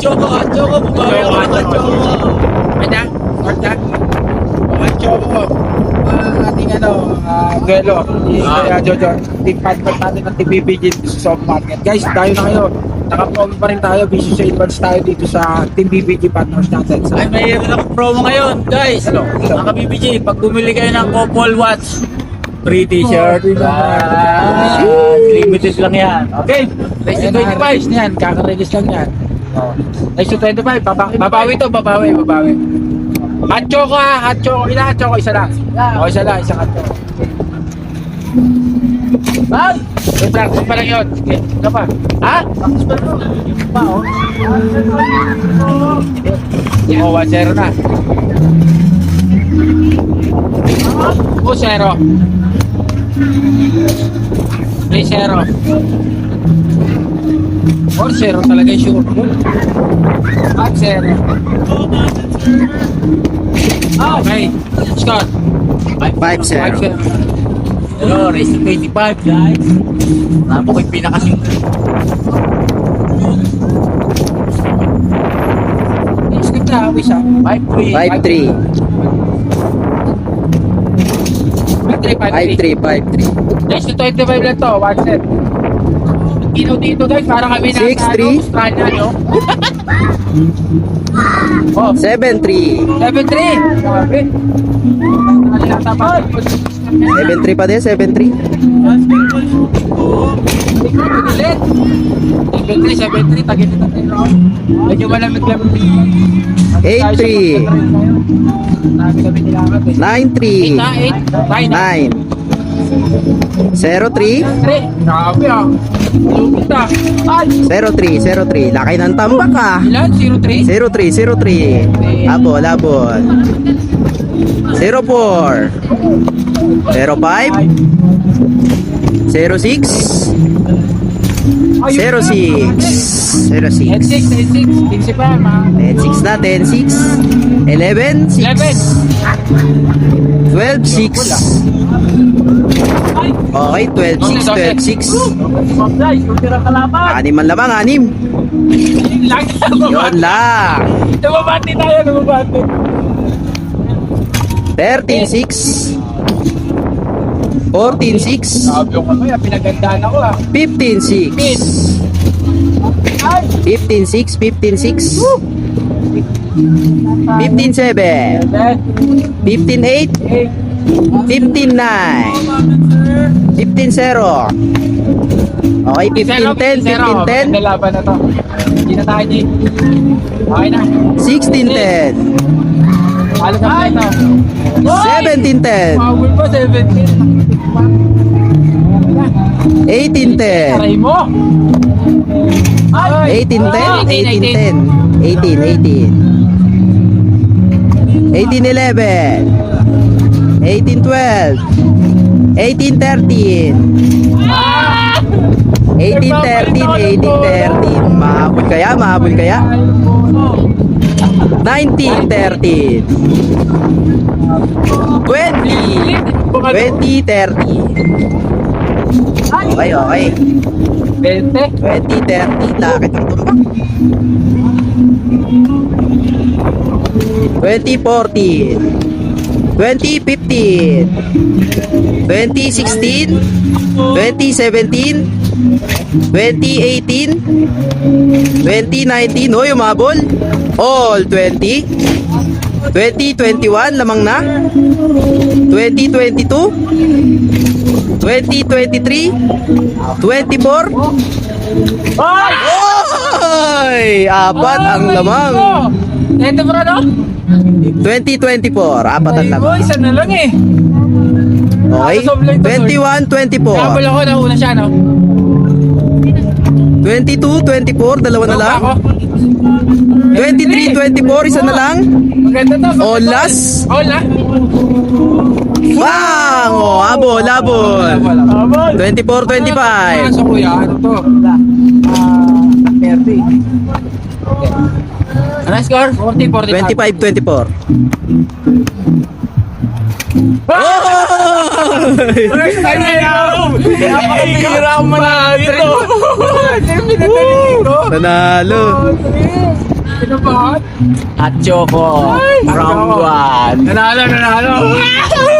Choco, bumawi ako ng Choco. Kanya? Kanya? Mga Choco. Ating duelo. Kaya Jojo, team partner natin ng TPPG sa Soft Market. Guys, tayo na kayo. Naka-promo pa rin tayo. Busy sa advance tayo dito sa Team BBG partners natin. Ay, mayroon akong promo ngayon, guys. Ano? Mga BBG, pag bumili kayo ng couple watch, free t-shirt. Limited lang yan. Okay, let's do 25. Yan, kaka-release lang yan. Next to 25, babawi to, babawi. Hot choco ha, hot choco. Ilan hot choco? Isa lang. Isa lang, isang hot choco. Bye! May practice pa lang yun. Sige, ano pa? Ha? Practice pa lang. Yung pa, oh. Oh, 1-0 na. 2-0. 3-0. 4-0 talaga yung sure. 5-0. Okay. Score. 5-0. 5-0. Hello, race to 25, guys. Wala po kayo pinakasing. Skip na, awis ha. 5-3. 5-3. 5-3. Next to 25 lang to, 1 set. Kino dito guys, para kami na 6-3. Australia, no? Oh, 7-3. 7-3. Grabe. Tama. 7-3 pa din, 7-3. 7-3, tagit ito. Medyo malamig lang. 8-3. Sabi kami nilamat eh. 9-3. 8, 9. 0-3. 3. Grabe ah. Lupit ah. Ay, 0-3. Laki ng tambak ah. ilan? 0-3? 0-3. Habol. 0-4. 0-5. 0-6. 0-6. 0-6. 10-6. 15 pa, ma. 10-6 na, 10-6. 11-6. 12-6. Okay, 12-6. Guys, kung tira kalaban. 6 man lamang, 6. Yun lang. Lumabati tayo, lumabati. 13-6. 14-6. Sabi ko kaya, pinagandaan ako ah. 15-6. 15-6. 15-6. 15-7. 15-8. 15-9. 15-0. Okay, 15-10. 15-10. Laban na to. Hindi na tayo, G. Okay na. 16-10. Halo na ito. 17-10. Power pa, 17. 18-10. Aray mo. 18-10. 18-11. 18-12. 18-13. 18-13. Mahabol kaya? 19-13. 20-30. Okay. 20. 20-30. Lakit ang tumbak. 20-14. 20-15. 20-16. 20-17. 20-18. 20-19. Hoy, umabol. All 20. 20-21. Lamang na. 20-22. 20-23. 24. Oy! Apat ang lamang. Ito bro, no? 20-24. Apat ang Ay, lamang. isa na lang eh. Okay? 21-24. Habol ako, nauna siya, no? 22-24. Dalawa na lang. Ako. 23-24. Isa na lang. Maganda to. Olas. Ola. Bang! Oh, habol. 24-25. Sa kuya, ano to? 30. Ano score? 40-45. 25-24. First time na yun! Napakahira mo na ito. Pinadali ko! Nanalo. Pinabahan? At Choco, round 1. Nanalo!